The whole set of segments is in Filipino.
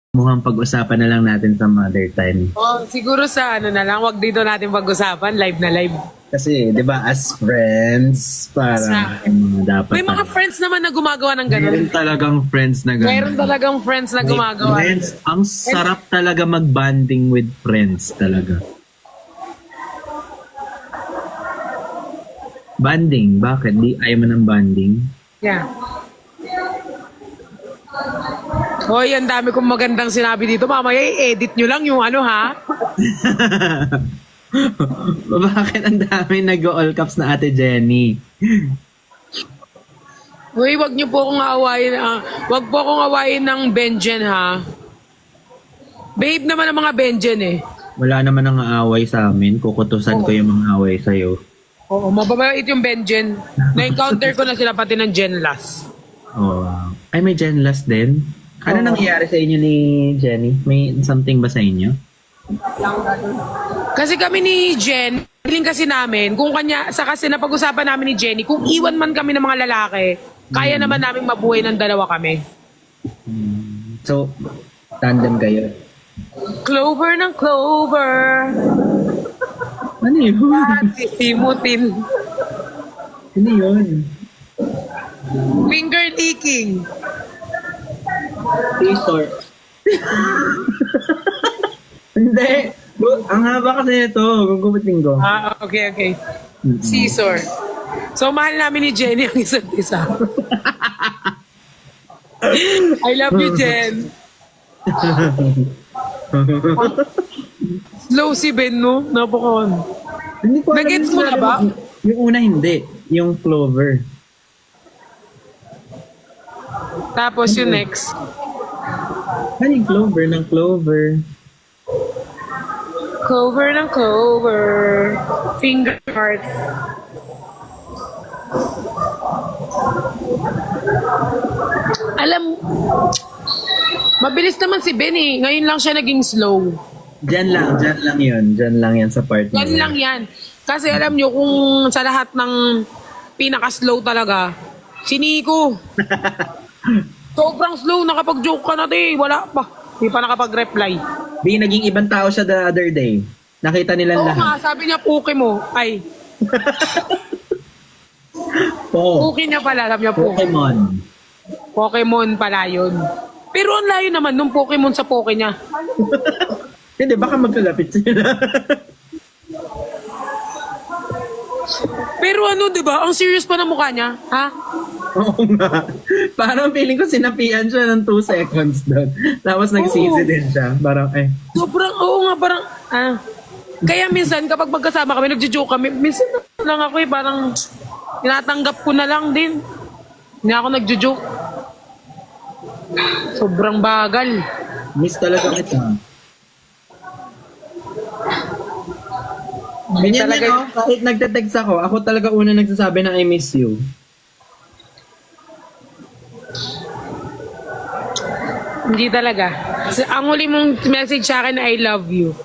mukhang pag-usapan na lang natin sa mother time. Oh, siguro sa ano na lang, wag dito natin pag-usapan, live na live. Kasi, di ba, as friends, parang dapat. May mga friends naman na gumagawa ng ganun. Meron talagang friends na gano'n. Meron talagang friends na gumagawa. Friends, ang sarap talaga mag-bonding with friends talaga. Banding? Bakit? Di ayaw mo ng banding? Yeah. Hoy, ang dami kong magandang sinabi dito. Mamaya i-edit nyo lang yung ano ha. Bakit ang dami nag-all caps na Ate Jenny? Hoy, wag nyo po akong awayin. Wag po akong awayin ng Benjen ha. Babe naman ang mga Benjen eh. Wala naman ang aaway sa amin. Kukutusan ko yung mga away sa'yo. Oo, mababait yung Benjen. Na-encounter ko na sila pati ng Genlas. Oh. Ay, may Genlas din? Ano nangyayari sa inyo ni Jenny? May something ba sa inyo? Kasi kami ni Jen, feeling kasi namin, kung kanya, sa kasi napag-usapan namin ni Jenny, kung iwan man kami ng mga lalaki, kaya naman namin mabuhay ng dalawa kami. So, tandem kayo. Clover ng Clover. Ano yun? Sisimutin. Ano yun? Finger licking. Scissor. Hindi. Ang haba kasi ito. Gugupitin ko. Okay. Scissor. So, mahal namin ni Jenny ang isa't isa. I love you, Jen. Slow si Ben, no? Napakaon. Hindi ko alam Nagets yung mo na ba? Yung una hindi. Yung Clover. Tapos yung next. Ano yung Clover ng Clover? Clover ng Clover. Finger heart. Alam, mabilis naman si Ben eh. Ngayon lang siya naging slow. Diyan lang yun. Diyan lang yan sa part Yan lang yan. Kasi alam nyo, kung sa lahat ng pinaka-slow talaga, si Nico. Sobrang slow, nakapag-joke ka na wala pa. Hindi pa nakapag-reply. Di, naging ibang tao siya the other day. Nakita nilang Oo lahat. nga, sabi niya, puki mo. Ay, puki niya pala, sabi niya puki. Pokemon. Pokemon pala yun. Pero ang layo naman nung Pokemon sa poke niya. Hindi, baka magkalapit sila. Pero ano, di ba? Ang serious pa ng mukha niya. Ha? Oo nga. Parang feeling ko sinapian siya ng 2 seconds doon. Tapos nagsisi din siya. Parang Sobrang, oo nga, parang, Kaya minsan, kapag magkasama kami, nagjo-joke kami, minsan lang ako parang, tinatanggap ko na lang din. Hindi ako nagjo-joke. Sobrang bagal. Miss talaga kita. Ganyan talaga yan, kahit nagte-text ako talaga una nagsasabi na I miss you. Hindi talaga. Ang huli mong message sa akin, I love you.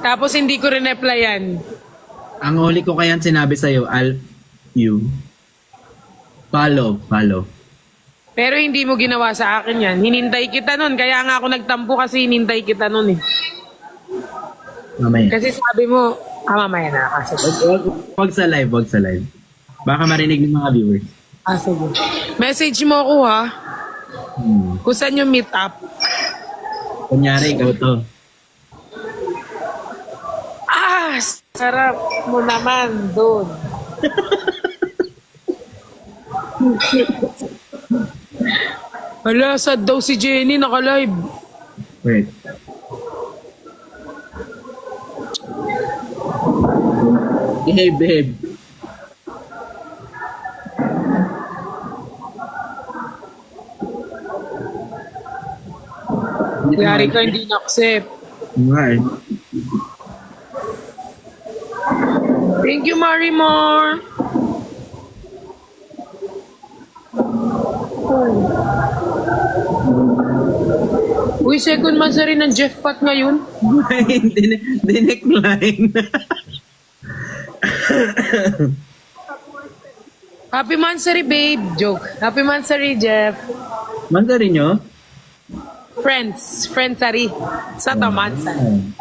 Tapos hindi ko rin replyan. Ang huli ko kaya sinabi sa'yo, I'll you. Follow. Pero hindi mo ginawa sa akin yan. Hinintay kita nun. Kaya nga ako nagtampo kasi hinintay kita nun eh. Mamaya. Kasi sabi mo, mamaya na kasi. Wag sa live. Baka marinig ng mga viewers. Sige. Message mo ako ha. Kung saan yung meet up. Kunyari, ikaw to. Sarap mo naman doon. Hala, sad daw si Jenny naka-live. Wait. Hey, babe. Yari ka hindi na-accept. Right. Thank you, Marimar. Uy, second month na rin ng Jeff Pat ngayon. Dinecline. Happy Mansari, babe. Joke. Happy Mansari, Jeff. Mandarin nyo? Friends. Friends, Ari. Sa Tamansan.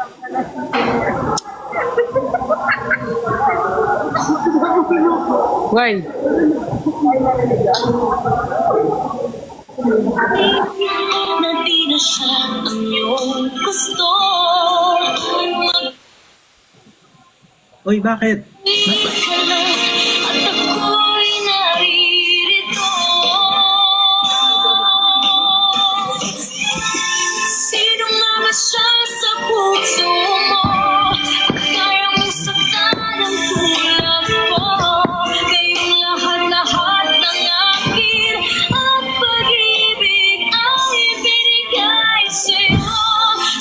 Why? Na di na siya ang iyong gusto. Uy, bakit? Mag-iwan ka na at ako'y naririto. Sino nga ba siya sa puso mo? Kaya mong saktan ang tulad ko. Ngayong lahat-lahat ng akin at pag-ibig ay binigay sa'yo.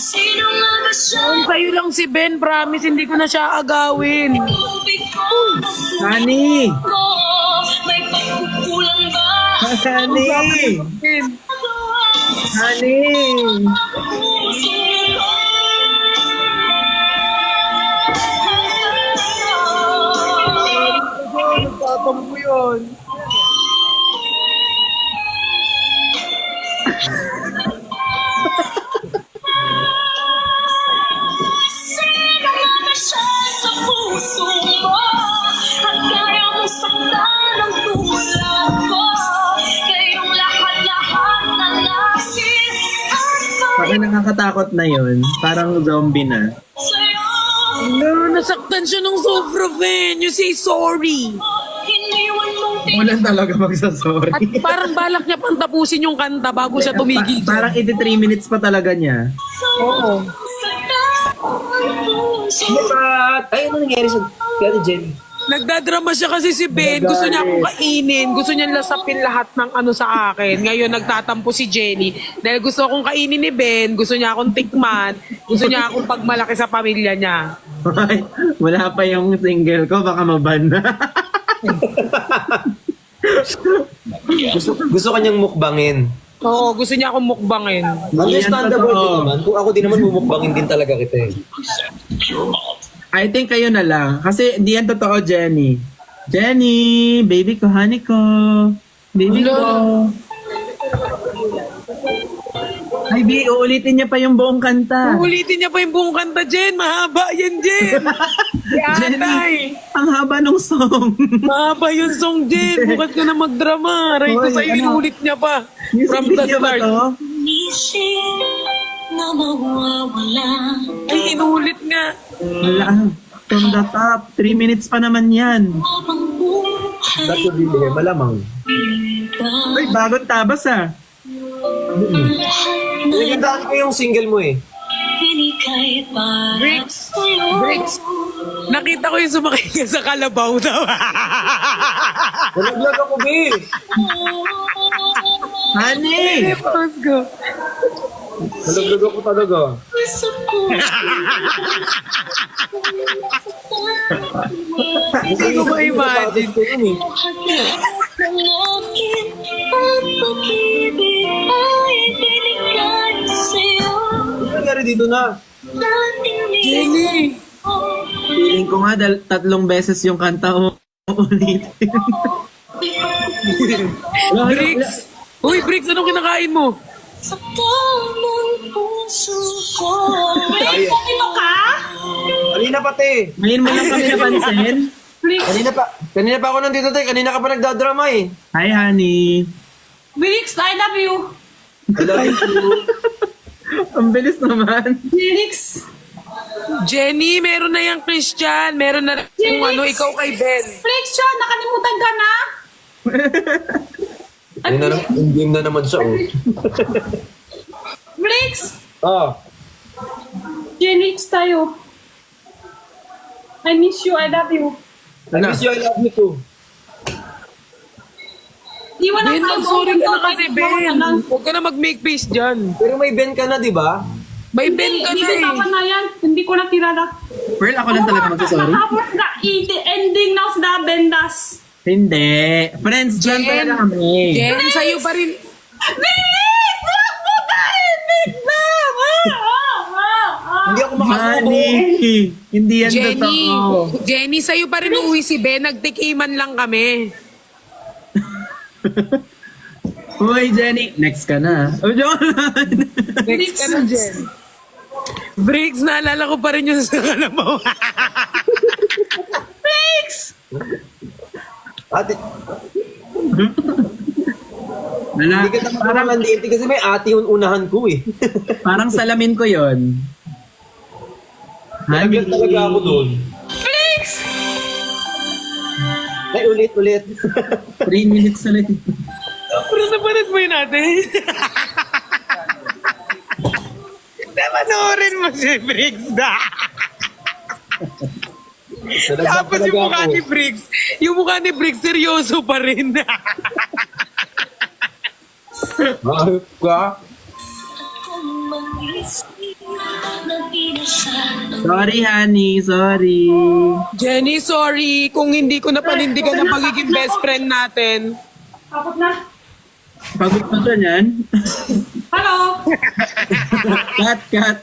Sino nga ba siya? Sa'yo lang si Ben, promise, hindi ko na siya agawin. Honey! May pagkukulang ba? Honey! Honey! Tapang mo yun. Sino nga ba siya sa puso mo? At kaya mong saktan ang tulad ko. Kayong lahat-lahat na nasin at Bakit nakakatakot na yun? Parang zombie na. sa'yo. No, nasaktan siya ng sobra, Ben. You say sorry. Iniwan mong Wala talaga magsasorry. At parang balak niya pang tapusin yung kanta bago siya tumigil. Parang 83 minutes pa talaga niya. Oo. saktan ang puso. Ay, ano nangyari sa Ate Jenny? Nagdadrama siya kasi si Ben. Gusto niya akong kainin. Gusto niya lasapin lahat ng ano sa akin. Ngayon nagtatampo si Jenny. Dahil gusto akong kainin ni Ben. Gusto niya akong tikman. Gusto niya akong pagmalaki sa pamilya niya. Ay, wala pa yung single ko, baka maban na. Gusto kanyang mukbangin. Oo, gusto niya akong mukbangin. Understandable totoo. din naman. Kung ako din naman mumukbangin din talaga kita eh. I think kayo na lang. Kasi di yan totoo, Jenny. Jenny, baby ko, honey ko. Baby ko. Ay, B, uulitin niya pa yung buong kanta. Ulitin niya pa yung buong kanta, Jen. Mahaba yan, Jen. Yatay. Ang haba nung song. Mahaba yung song, Jen. Bukas ka na magdrama. Aray ko Hoy, sa'yo, ano? inulit niya pa. Music From the video ba start. to? Isip na mawawala. Ay, inulit nga. Wala. From the top. 3 minutes pa naman yan. Habang buhay Ba't ko bibigay? Malamang. ka. Uy, bagong tabas ah. Lahat na Nagandaan ko yung single mo eh. binigay para Bricks. sa'yo. Bricks. Nakita ko yung sumakay ka sa kalabaw daw. Nalaglag ako, be. Honey! Pause ko. Nalaglag ako talaga. Sa puso. Hindi ko ma-imagine. Ko yun eh. Lahat ng akin at pag-ibig ay binigay sa'yo. Ano nangyari dito na? Dating Jenny. Feeling ko nga 3 beses yung kanta ulitin. Bricks. Uy, Bricks, anong kinakain mo? sa tamang puso ko. Ay, Ito ka? kanina pa, te. Ngayon mo lang kami napansin. Kanina pa ako nandito, te. Kanina ka pa nagdadrama eh. Hi, honey. Felix, I love you. I love you too. Ang bilis naman. Felix. Jenny, meron na yung Christian. Meron na rin yung ano, ikaw kay Ben. Felix, siya, nakalimutan ka na. Ayun na naman, in-game na naman siya, oh. Felix, Ah, Jenix tayo. I miss you, I love you. I miss you, I love you too. Iwan Ben, tayo. mag-sorry ka na kasi, Ben. Lang. Huwag ka na mag-make face dyan. Pero may Ben ka na, di ba? May Ben ka na Hindi eh. usapan na yan. Hindi ko na kilala. Pearl, ako lang talaga magsasorry. Tapos na ending now sa Bendas. Hindi. Friends, dyan Jen. talaga kami. Jen, sa'yo pa rin. Felix! Wag mo tahimik na! Hindi ako makasubo. Honey, hindi yan Jenny, totoo. Jenny, sa'yo pa rin uuwi si Ben. Nagtikiman lang kami. Uy, Jenny, next ka na. Oh, joke lang. Next ka na, Jen. Briggs, naalala ko pa rin yung sa kalabaw. Ate, Wala, hindi ka parang mandiinti kasi may ate yung unahan ko eh. parang salamin ko yon. Nalagyan talaga ako doon. Ay, ulit. 3 minutes ulit. Pero napanood mo yun natin. Napanoorin mo si Briggs na. Nalagyan Tapos talaga yung mukha ako. ni Briggs, seryoso pa rin. Mahal ka? Kung mag-isip na di na siya Sorry, honey. Sorry. Jenny, sorry kung hindi ko napanindigan ang pagiging best friend natin. Tapos na. Pagod pa dyan yan. Hello. Cut.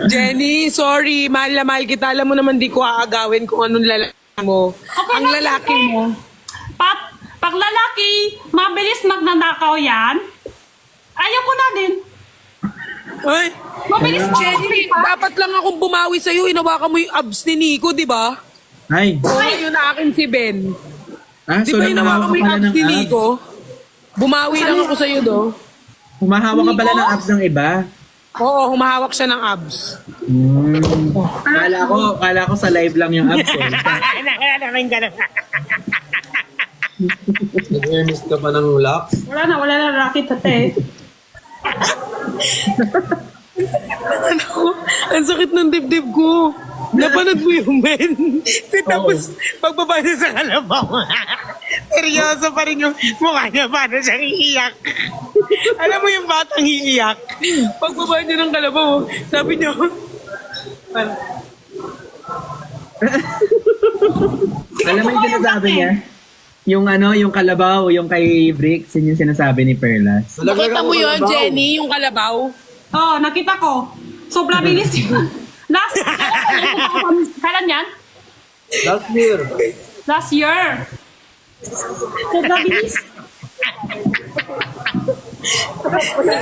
Jenny, sorry. Mahal na mahal kita. Alam mo naman di ko aagawin kung anong lalaki mo. Ang lalaki mo. Pag lalaki, mabilis magnanakaw yan. Ayoko na din. Ay, Mabilis Jenny, dapat lang akong bumawi sa'yo. Inawakan mo yung abs ni Nico, di ba? Ay. Oo, yun na akin si Ben. Di So ba inawakan mo yung pala abs ng ni abs? Nico? Bumawi lang ako sa'yo, do. Humahawak ka pala ng abs ng iba. Oo, humahawak siya ng abs. Kala ko sa live lang yung abs eh. Nag-earnest ka pa ng lax? Wala na racket ate. Ang sakit ng dibdib ko. Napanood mo yung Ben. Tapos, pagbaba niya sa kalabaw. Seryoso pa rin yung mukha niya. Paano siya iiyak? Alam mo yung batang iiyak? Pagbaba niya ng kalabaw, sabi niya, Alam mo yung sinasabi niya? Yung yung kalabaw, yung kay Bricks, yun yung sinasabi ni Perlas. nakita mo yun, Jenny, yung kalabaw? Oh, nakita ko. Sobra bilis yun. Kailan yan? Last year. Last year. Sobra bilis.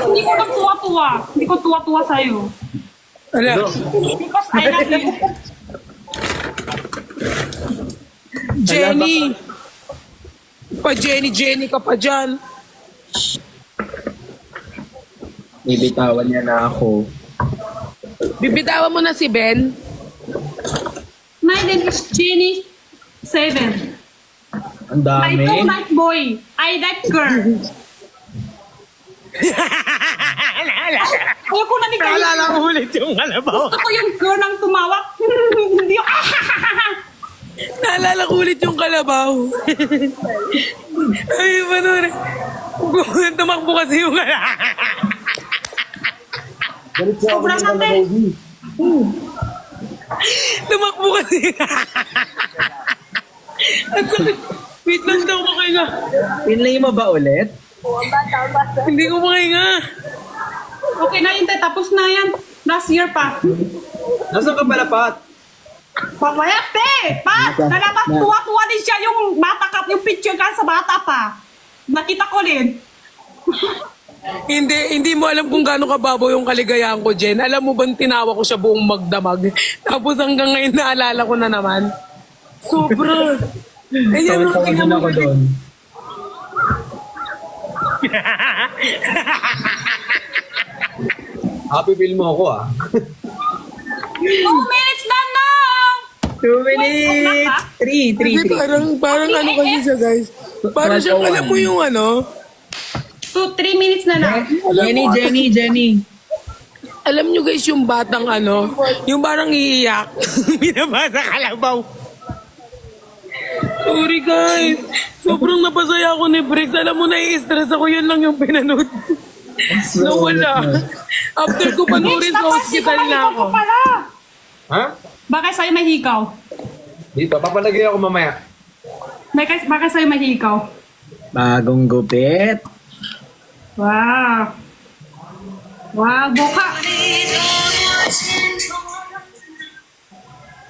Hindi ko lang tuwa-tuwa. Hindi ko tuwa-tuwa sa'yo. Ala. Because I love you. Jenny. Jenny ka pa dyan. Ibitawan niya na ako. Bibitawan mo na si Ben. My name is Jenny 7. Ang I dami. don't like boy. I like girl. Ayoko na ni Kaya. Naalala ko ulit yung kalabaw. Gusto ko yung girl ang tumawak. Hindi yung Naalala ko ulit yung kalabaw. Ay, manore. Tumakbo kasi yung kalabaw. Galit siya ako Sobrang ng ate. kalabaw. Tumakbo kasi. Ang sakit. Wait lang daw makahinga. Pinlay mo ba ulit? Hindi ko makahinga. Okay na yun, te. Tapos na yan. Last year pa. Nasaan ka pala, Pat? Papaya, te! Pat! Nalabat, tuwa-tuwa din siya yung bata ka, yung picture ka sa bata pa. Nakita ko din. Hindi mo alam kung gaano kababaw yung kaligayahan ko, Jen. Alam mo ba tinawa ko siya buong magdamag? Tapos hanggang ngayon naalala ko na naman. Sobra. Ayan, Tawad din ako doon. Happy feel mo ako, ah. 2 minutes na lang! 2 minutes! 3. Kasi parang ano kasi siya, guys. Parang siya, alam mo yung ano? 3 minutes na lang. Jenny. Alam nyo guys, yung batang ano, yung parang iiyak. Binabasa kalabaw. Sorry guys. Sobrang napasaya ako ni Briggs. Alam mo, nai-stress ako. Yun lang yung pinanood. Nawala. After ko panurin sa hospital na ako. Ko pala. Ha? Baka sa'yo may hikaw. Dito, papalagay ako mamaya. Baka sa'yo may hikaw. Bagong gupit. Wow. Wow, buka.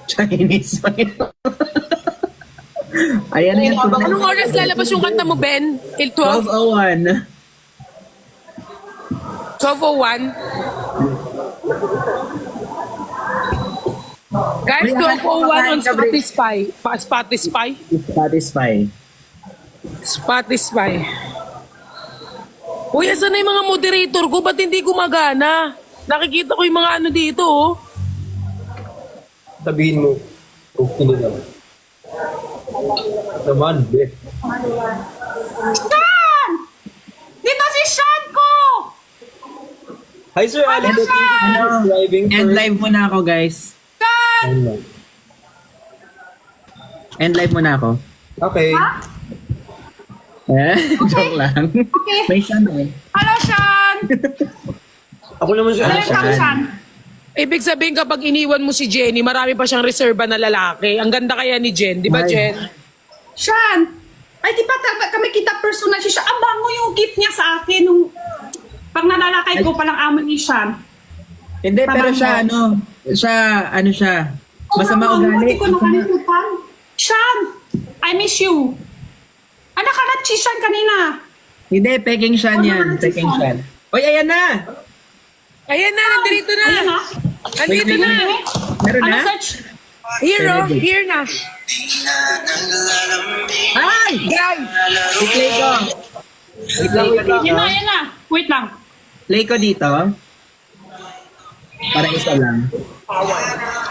Chinese pa yun. Ayan na yan. Anong oras lalabas yung kanta mo, Ben? Till 12? 12:01. 12:01? Guys, 12:01 on Spotify. Spotify? Satisfy. Spotify. Uy, asan na yung mga moderator ko? Ba't hindi gumagana? Nakikita ko yung mga ano dito, oh. Sabihin mo, okay na naman. Naman, be. Sean! Dito si Sean ko! Hi, Sir Ali. Ano siya? Driving End for... live muna ako, guys. Sean! Ano? End live muna ako. Okay. Joke lang. Okay. May siya eh. Hello, Sean! Ako naman siya. Welcome, Sean. Ibig sabihin kapag iniwan mo si Jenny, marami pa siyang reserba na lalaki. Ang ganda kaya ni Jen, di ba Ay. Jen? Sean! Ay, di ba kami kita personal siya? Ang bango yung gift niya sa akin nung pag nalalakay ko palang amo ni Sean. Hindi, pero siya, masama ugali. Hindi ko nakalimutan. Sean! I miss you. Ah, nakalat si Sean kanina. Hindi, peking siya yan. Peking siya. Uy, ayan na! Ayan na, nandito na. Ayan na. Nandito na. Meron Ano na? search? Here, oh. Here na. Ay! Guys! I-play ko. I-play ko dito. Yan na. Wait lang. Play ko dito. Para isa lang.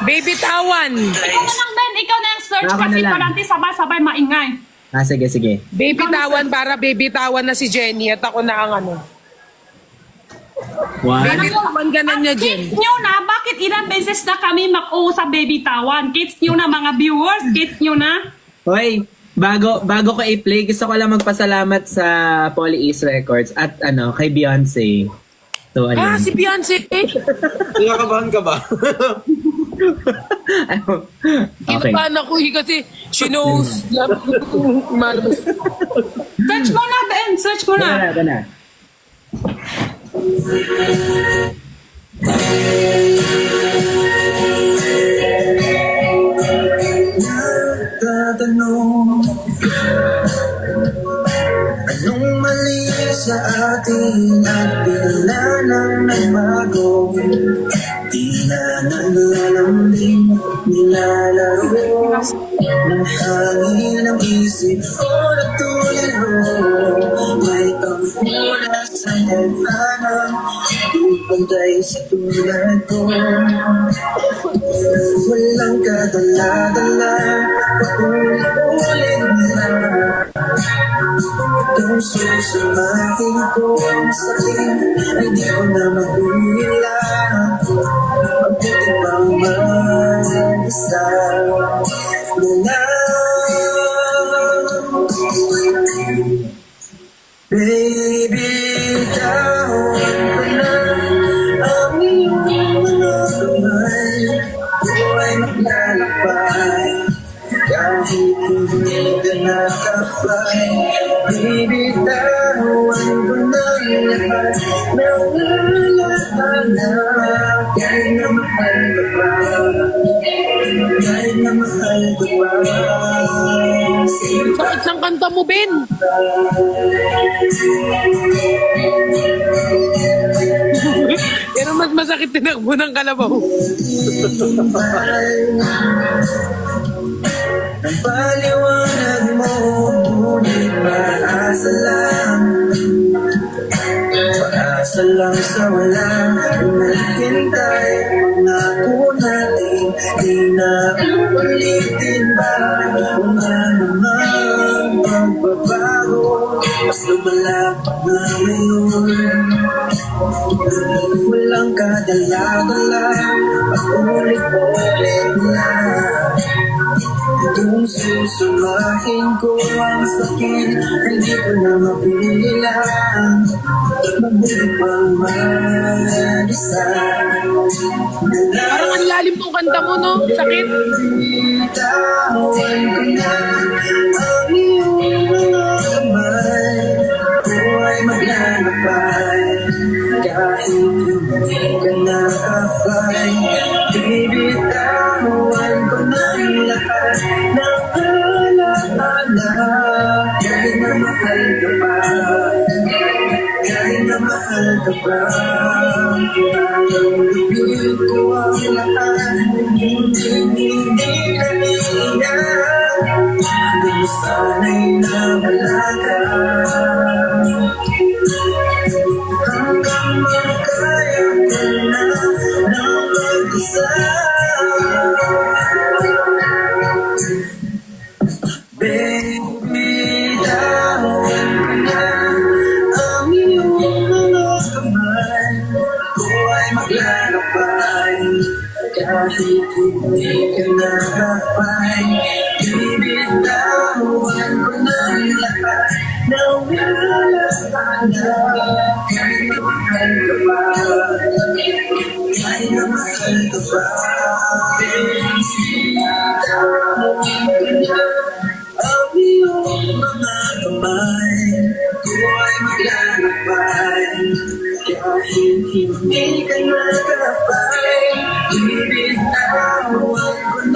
Baby Tawan. Ikaw na lang, Ben. Ikaw na yung search Ako na kasi lang. parang sabay-sabay maingay. Sige, sige. Baby Tawan para Baby Tawan na si Jenny at ako na ang ano. Baby One. Tawan ganan niya, Jen. Kids nyo na, bakit ilang beses na kami mag-uusap Baby Tawan? Kids nyo na mga viewers, kids nyo na. Hoy, bago ko i-play, gusto ko lang magpasalamat sa Poly East Records at kay Beyonce. So, ayun. Si Beyonce. Kinakabahan ka ba? Okay. Kinabahan ako kasi she knows. Marvelous. Search mo na, Ben. Search mo na. Ito na. Nagtatanong anong mali sa atin at bigla nang nagbago. Di na naglalambing nilalaro ng hangin ang isip ko na tuliro. May panguna sa nagtanang di pantay sa tulad ko. Walang kadala-dala, paulit-ulit na kung susumahin ko ang sakit, ay di ko na magbila. Mabuti pang mag-isa na lang. Baby, tawag ko na ang iyong mga kamay. Buhay maglalakbay kahit hindi ka nakapay. Baby, tawan ko na lahat ng alaala. Kahit na mahal ka pa, kahit na mahal ka pa. Bakit sang kanta mo, Ben? Pero mas masakit tinakbo ng kalabaw. Ang paliwanag mo, ngunit paasa lang. Paasa lang sa wala. Naghintay, pangako natin, di na ulitin ba? Wala namang pagbabago, mas lumala pa na ngayon. Walang kadala-dala, paulit-ulit na. Kung susumahin ko ang sakit, hindi ko na mapilang. Mabuti pang mag-isa. Parang ang lalim tong kanta mo, no? Sakit. Bitawan ko na ang iyong mga kamay. Buhay maglalakbay kahit hindi ka nakapay. Bibitawan ko na lahat ng alaala. mahal ka ba? Nalulubig ko ang lahat, hindi kanina. Hanggang sana'y nawala ka. Hanggang makaya ko na ng mag-isa. Baby, dahil ka na ang iyong mga kamay ko ay maglalakbay kahit hindi ka nakapay. Bibitawan ko ng lahat na wala ka na. Kahit na mahal ka pa, kahit na mahal ka pa. Bibitawan ko na ang iyong mga kamay ko ay maglalakbay kahit hindi ka nakapay. Bibitawan ko ng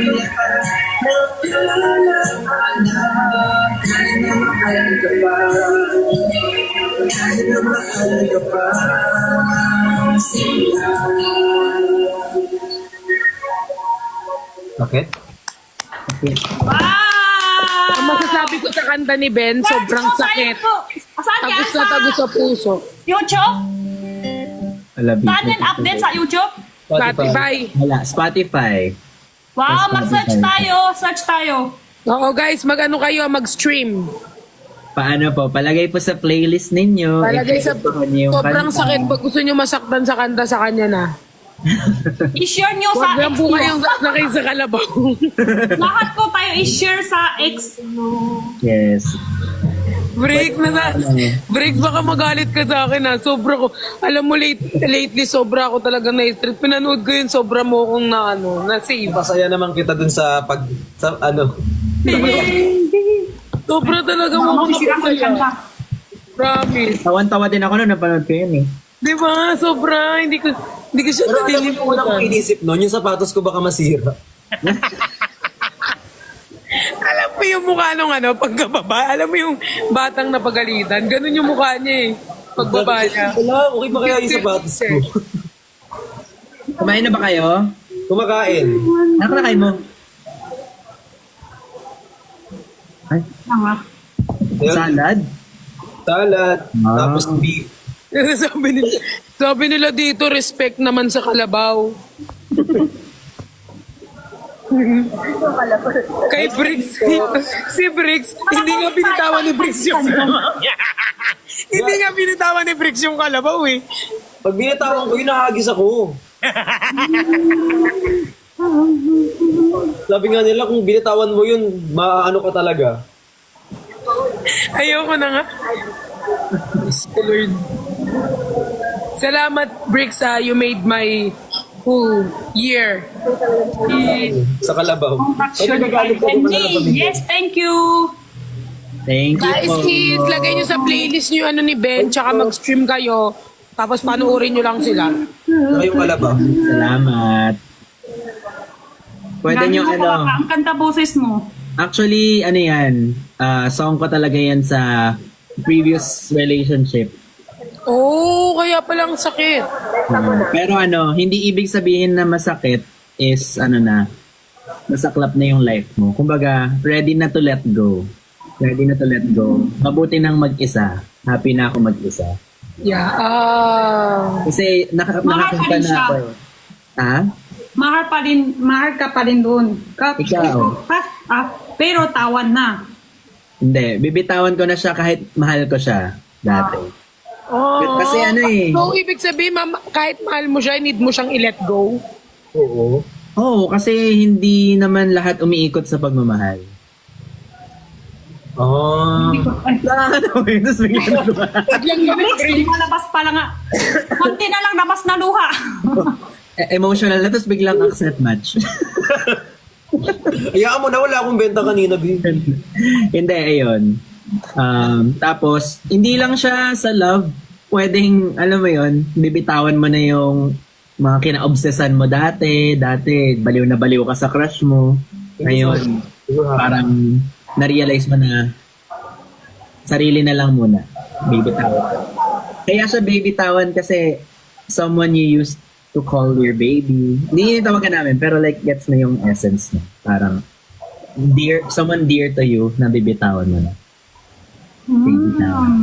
lahat na wala ka na. Kahit na mahal ka pa, kahit na mahal ka pa. Bakit? Wow! Ang masasabi ko sa kanta ni Ben, sobrang sakit. Saan yan? Tagos na tagos sa puso. YouTube? Alabi. Saan yan update sa YouTube? Spotify. Wala, Spotify. Wow, Yes, mag-search Spotify. tayo. Search tayo. Oo guys, mag-ano kayo, mag-stream. Paano po? Palagay po sa playlist ninyo. Palagay sa I-follow niyo yung sobrang kanta. sakit. Pag gusto nyo masaktan sa kanta, sa kanya na. I-share nyo sa Huwag lang ex po mo. kayong sasakay sa kalabaw. Lahat po tayo i-share sa ex mo. Yes. Break na. Break, baka magalit ka sa akin ha. Sobra ko. Alam mo, lately, sobra ako talaga na-street. Pinanood ko yun, sobra mo akong na-save. Pasaya naman kita dun sa Sobra talaga mo akong Masisira ko yung kanta. Promise. Tawan-tawa din ako nung napanood ko yun eh. Di ba? Sobra. Hindi ko siya Pero alam mo, una kong natilimutan. inisip nun, yung sapatos ko baka masira. Alam mo yung mukha nung pagkababa. Alam mo yung batang napagalitan. Ganun yung mukha niya eh. Pagbaba niya. Wala, okay pa kaya yung sapatos ko? Kumain na ba kayo? Kumakain. Ano kinakain mo? Ay, Tama. Ayun, salad? salad, Ah. tapos beef. sabi nila dito, respect naman sa kalabaw. Kay Briggs, si Briggs, hindi nga binitawan ni Briggs yung hindi nga binitawan ni Briggs yung kalabaw eh. Pag binatawan ko, hinahagis ako. Sabi nga nila, kung binatawan mo yun, maaano ka talaga. Ayoko na nga. Lord. Salamat, Briggs, you made my whole year. Sa kalabaw. Yes, thank you. Thank you Guys, po. please, lagay nyo sa playlist nyo yung ni Ben, tsaka mag-stream kayo. Tapos panuorin nyo lang sila. Saka yung kalabaw. Salamat. Pwede nyo Ang kanta boses mo. Actually, yan, song ko talaga yan sa previous relationship. Oh, kaya palang sakit. Pero hindi ibig sabihin na masakit is masaklap na yung life mo. Kumbaga, ready na to let go. Ready na to let go. Mabuti nang mag-isa. Happy na ako mag-isa. Yeah. Kasi Mahal nakakita pa rin na siya. ako eh. Ha? Mahal ka pa rin doon. Ikaw. Pero tawan na. Hindi. Bibitawan ko na siya kahit mahal ko siya dati. Oh. Kasi So, ibig sabihin, kahit mahal mo siya, need mo siyang i-let go. Oo. Oo, kasi hindi naman lahat umiikot sa pagmamahal. Ah. Nakakatawa yun. Tapos biglang Biglang kami, Briggs, malabas pa lang nga. Konti na lang labas na luha. emotional na, tapos biglang accept match. Hayaan mo na, wala akong benta kanina, B. Hindi, ayun. Tapos, hindi lang siya sa love. Pwedeng, alam mo yun, bibitawan mo na yung mga kina-obsessan mo dati. Dati, baliw na baliw ka sa crush mo. Ngayon, parang na-realize mo na sarili na lang muna. Bibitawan. Kaya siya baby tawan kasi someone you used to call your baby. Hindi yun tawagan namin, pero like gets na yung essence niya. Parang someone dear to you na bibitawan mo na. Baby tawan.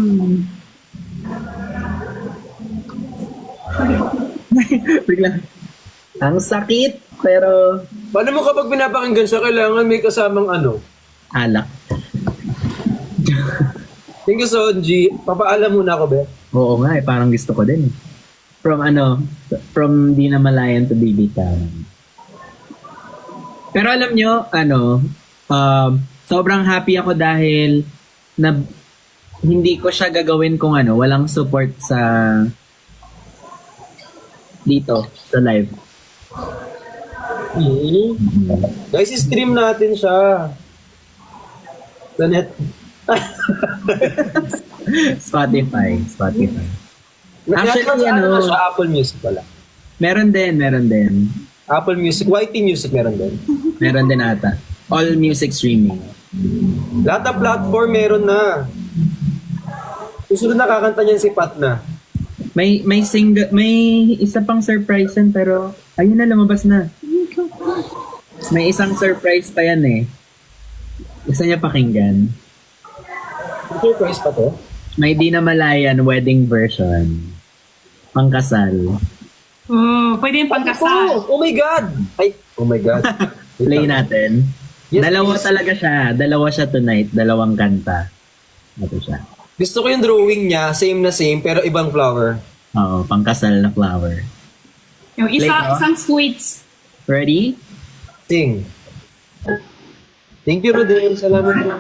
Biglang, ang sakit, pero Paano mo kapag pinapakinggan siya, kailangan may kasamang ano? alak. Thank you, Sonji. Papaalam muna ako, be. Oo nga parang gusto ko din. From di na malayan to baby tawan. Pero alam nyo, sobrang happy ako dahil na hindi ko siya gagawin kung walang support sa dito, sa live. Guys, stream natin siya. Sa net. Spotify. Actually, Actually, siya, Apple Music pala. meron din. Apple Music, YT Music meron din. Meron din ata. All music streaming. Lahat ng platform meron na. Susunod na kakanta niyan si Pat na. May isa pang surprise yan, pero ayun na, lumabas na. May isang surprise pa yan eh. Gusto niya pakinggan. Surprise pa to? May di na malayan wedding version. Pangkasal. Pwede yung pagkasal. Oh my God! Ay, oh my God. Play natin. Yes, Dalawa please. talaga siya. Dalawa siya tonight. Dalawang kanta. Ito siya. Gusto ko yung drawing niya, same na same, pero ibang flower. Oo, pangkasal na flower. Yung Play ko? isang sweets. Ready? Sing. Thank you, Rodel. Salamat po.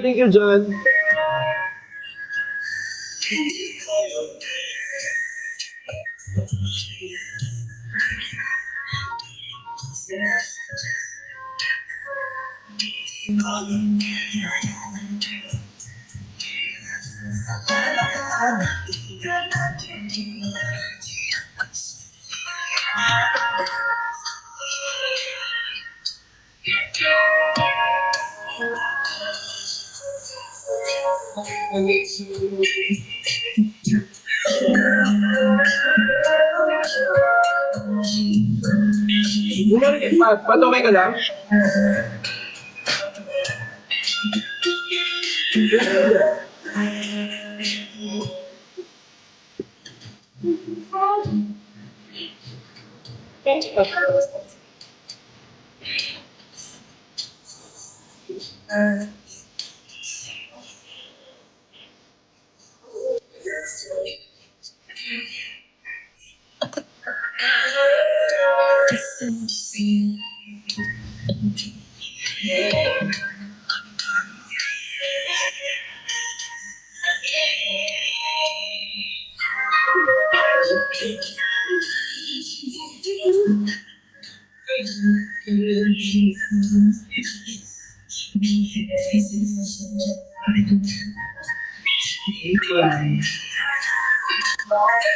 Thank you, John. Patumay ka lang.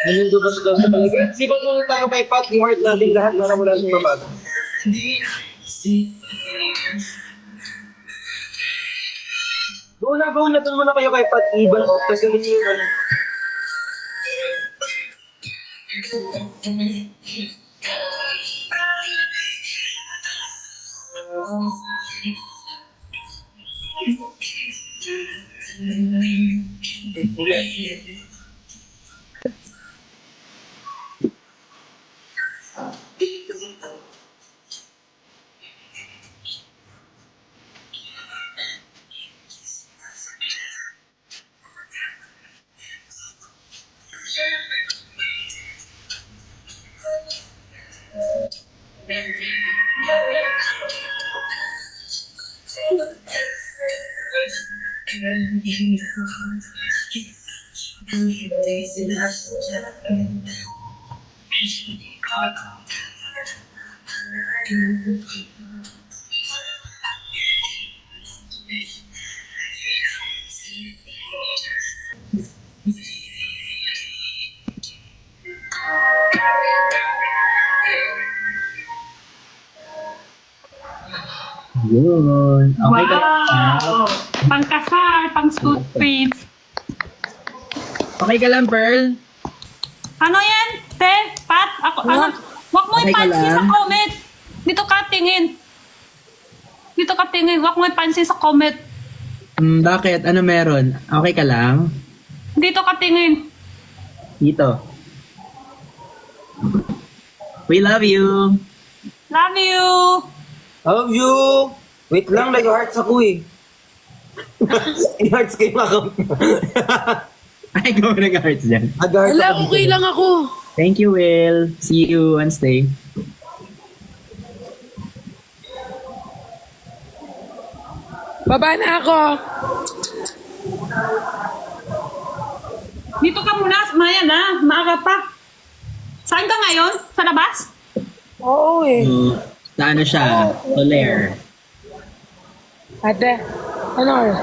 Nandito ba sa talaga? Sipat mo tayo kay Pat, i-heart natin lahat para wala siyang mabago. Go na muna kayo kay Pat, ibang tapos ganun yung ano. Yun. Okay ka Wow! Pangkasal, pang school trips. Okay ka lang, Pearl? Ano yan, te? Pat? Ako, ano? Wag mo Okay ka ipansin sa lang? comment. Dito ka tingin. Dito ka tingin. Wag mo ipansin sa comment. Bakit? Ano meron? Okay ka lang? Dito ka tingin. Dito. We love you. Love you. Love you! Wait lang, nag-hearts ako eh. I-hearts kayo mga Ay, go nag-hearts dyan. Nag-hearts Wala, ako. okay lang ako. Thank you, Will. See you Wednesday. Baba na ako. Dito ka muna. Maya na. Maaga pa. Saan ka ngayon? Sa labas? Oo eh. Sa ano siya? Soler. Ate, ano oras?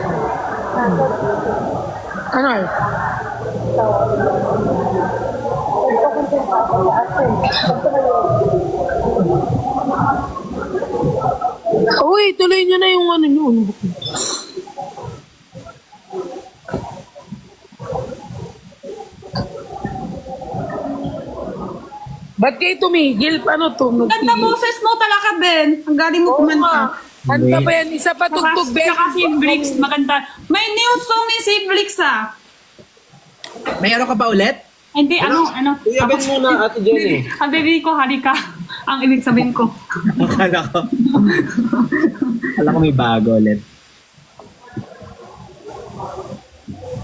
Ano oras? Uy, tuloy nyo na yung ano nyo. Ba't kayo tumigil? Paano to? Ganda boses mo talaga, Ben. Ang galing mo Oo nga. kumanta. Kanta pa yan. Isa pa tugtog, Ben. Saka si Brix, maganda. May new song ni si Brix, ah. May ano ka pa ulit? Hindi, ano. Kuya Ben muna, Ate Jenny. Ang baby ko, halika. Ang ibig sabihin ko. Akala ko. Akala ko may bago ulit.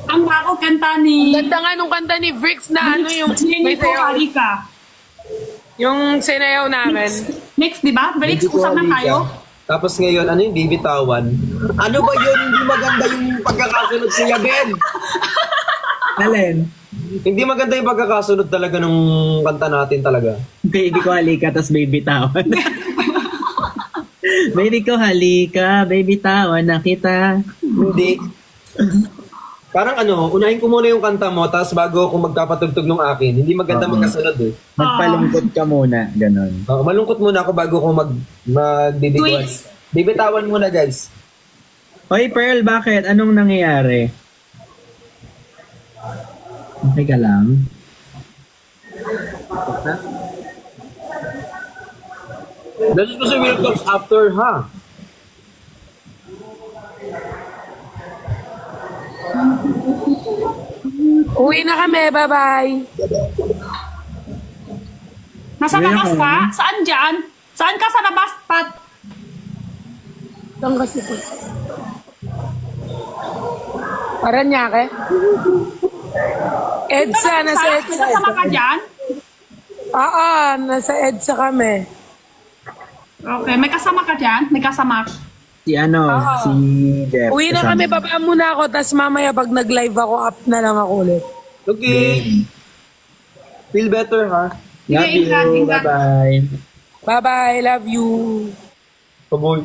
Ang bago kanta ni... Ganda nga nung kanta ni Brix na ano yung Jenny may ko, sayaw. halika. Yung sinayaw namin. Next, di ba? Brix, Hindi ko usap na halika. tayo. Tapos ngayon, ano yung bibitawan? Ano ba yun? Hindi maganda yung pagkakasunod, Kuya Ben. Alin? Hindi maganda yung pagkakasunod talaga nung kanta natin talaga. Baby ko halika, tas baby tawan. Baby ko halika, baby tawan na kita. Hindi. Parang ano, unahin ko muna yung kanta mo, tapos bago ako magkapatugtog ng akin. Hindi maganda magkasunod eh. Magpalungkot ka muna, ganon. Malungkot muna ako bago ko magbibiguan. Tweets. Bibitawan muna, guys. Hoy Pearl, bakit? Anong nangyayari? Okay ka lang? This is kasi Will Talks after, ha? Uwi na kami. Bye-bye. Nasa Uwi na labas ka? ka? Saan dyan? Saan ka sa labas, Pat? Saan kasi po? Paranaque? EDSA. Nasa EDSA. May kasama ka dyan? Oo, nasa EDSA kami. Okay, may kasama ka dyan? May kasama. Si ano, si Jeff. Uwi na kasama. kami. Baba muna ako. Tapos mamaya pag nag-live ako, up na lang ako ulit. Okay. Feel better, ha? Love Sige, you. ingat, ingat. Bye-bye. Bye-bye. Love you. Paboy.